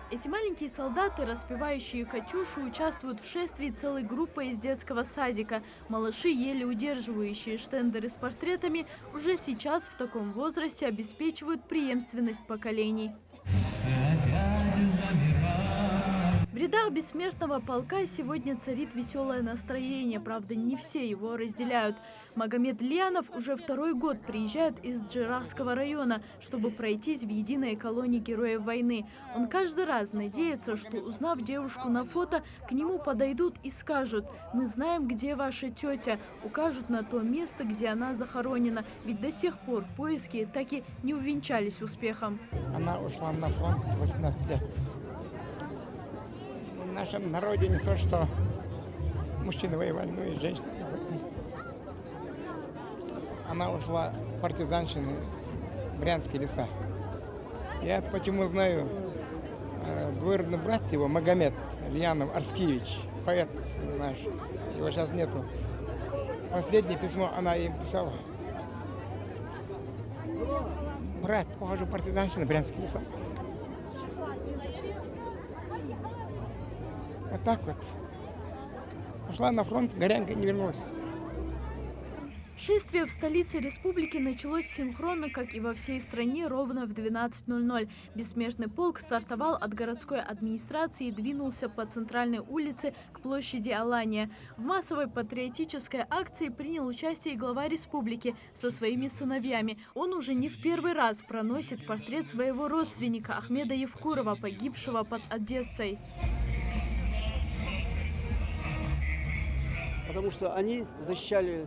Эти маленькие солдаты, распевающие «Катюшу», участвуют в шествии целой группой из детского садика. Малыши, еле удерживающие штендеры с портретами, уже сейчас в таком возрасте обеспечивают преемственность поколений. В рядах бессмертного полка сегодня царит веселое настроение, правда, не все его разделяют. Магомед Лианов уже второй год приезжает из Джерахского района, чтобы пройтись в единой колонии героев войны. Он каждый раз надеется, что, узнав девушку на фото, к нему подойдут и скажут: «Мы знаем, где ваша тетя», укажут на то место, где она захоронена, ведь до сих пор поиски так и не увенчались успехом. Она ушла на фронт 18 лет. В нашем народе не то, что мужчины воевали, но и женщины воевали. Она ушла партизанщины в Брянские леса. Я почему знаю, двоюродный брат его, Магомед Лианов Арскевич, поэт наш, его сейчас нету. Последнее письмо она им писала: брат, ухожу партизанщина в Брянские леса. Вот так вот. Ушла на фронт, горянка не вернулась. Шествие в столице республики началось синхронно, как и во всей стране, ровно в 12:00. Бессмертный полк стартовал от городской администрации и двинулся по центральной улице к площади Алания. В массовой патриотической акции принял участие и глава республики со своими сыновьями. Он уже не в первый раз проносит портрет своего родственника Ахмеда Евкурова, погибшего под Одессой. Потому что они защищали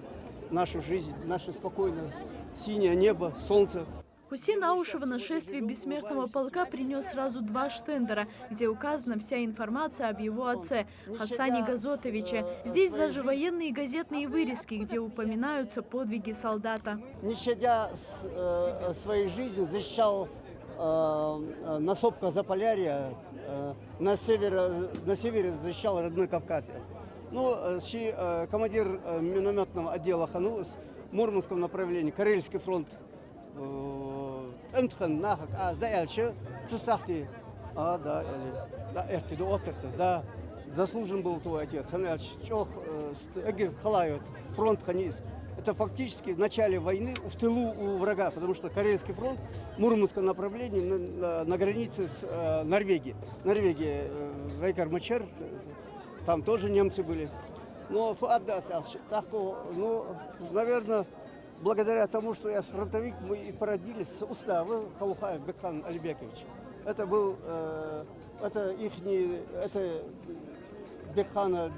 нашу жизнь, наше спокойное синее небо, солнце. Хусейн Аушева на шествие бессмертного полка принес сразу 2 штендера, где указана вся информация об его отце Хасане Газотовиче. Здесь даже военные газетные вырезки, где упоминаются подвиги солдата. Не щадя своей жизни, защищал на сопках Заполярья, на севере защищал родной Кавказ. Ну, командир минометного отдела Ханулас в Мурманском направлении, Карельский фронт, да, заслужен был твой отец, фронт Ханис. Это фактически в начале войны в тылу у врага, потому что Карельский фронт в Мурманском направлении на границе с Норвегией. Норвегия, Вейкар-Мачер, там тоже немцы были. Но, наверное, благодаря тому, что я фронтовик, мы и породились с устава Халухаев Бекхан Алибекович. Это был, это Бекхана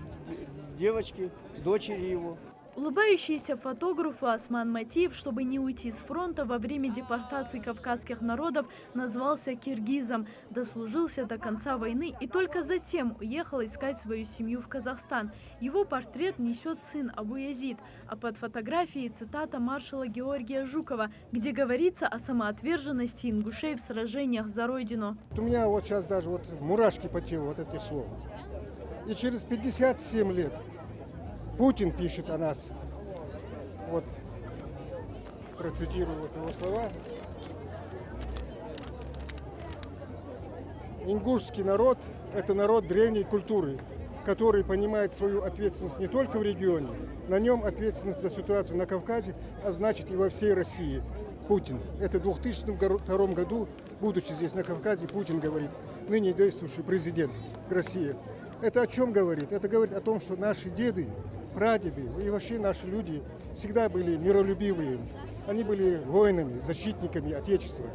девочки, дочери его. Улыбающийся фотограф Осман Матиев, чтобы не уйти с фронта во время депортации кавказских народов, назвался киргизом, дослужился до конца войны и только затем уехал искать свою семью в Казахстан. Его портрет несет сын Абу-Язид, а под фотографией цитата маршала Георгия Жукова, где говорится о самоотверженности ингушей в сражениях за родину. У меня вот сейчас даже вот мурашки по телу от этих слов. И через 57 лет Путин пишет о нас. Вот процитирую вот его слова. Ингушский народ – это народ древней культуры, который понимает свою ответственность не только в регионе, на нем ответственность за ситуацию на Кавказе, а значит и во всей России. Путин. Это в 2002 году, будучи здесь на Кавказе, Путин говорит, ныне действующий президент России. Это о чем говорит? Это говорит о том, что наши деды, прадеды и вообще наши люди всегда были миролюбивые. Они были воинами, защитниками Отечества.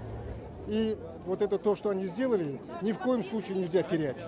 И вот это то, что они сделали, ни в коем случае нельзя терять.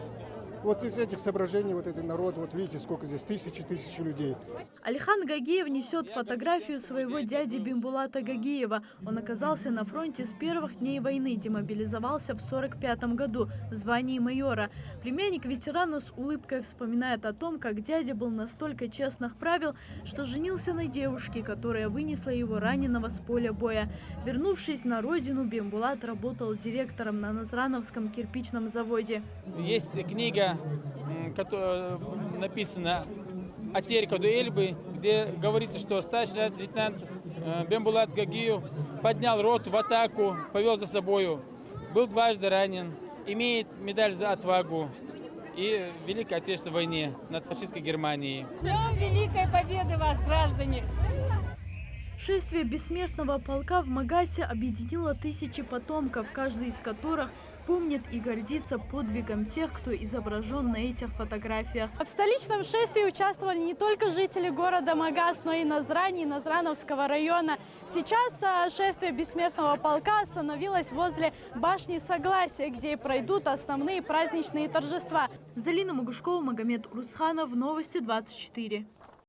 Вот из этих соображений вот этот народ, вот видите, сколько здесь, тысячи людей. Алихан Гагиев несет фотографию своего дяди Бимбулата Гагиева. Он оказался на фронте с первых дней войны, демобилизовался в 1945 году в звании майора. Племянник ветерана с улыбкой вспоминает о том, как дядя был настолько честных правил, что женился на девушке, которая вынесла его раненого с поля боя. Вернувшись на родину, Бимбулат работал директором на Назрановском кирпичном заводе. Есть книга, которая написана «Атерика до Эльбы», где говорится, что старший лейтенант Бимбулат Гагиев поднял рот в атаку, повел за собою, был дважды ранен, имеет медаль за отвагу и Великой Отечественной войне над фашистской Германией. Днем Великой Победы вас, граждане! Шествие бессмертного полка в Магасе объединило тысячи потомков, каждый из которых помнит и гордится подвигом тех, кто изображен на этих фотографиях. В столичном шествии участвовали не только жители города Магас, но и Назрани, и Назрановского района. Сейчас шествие бессмертного полка остановилось возле башни Согласия, где и пройдут основные праздничные торжества. Залина Магушкова, Магомед Урусханов, Новости 24.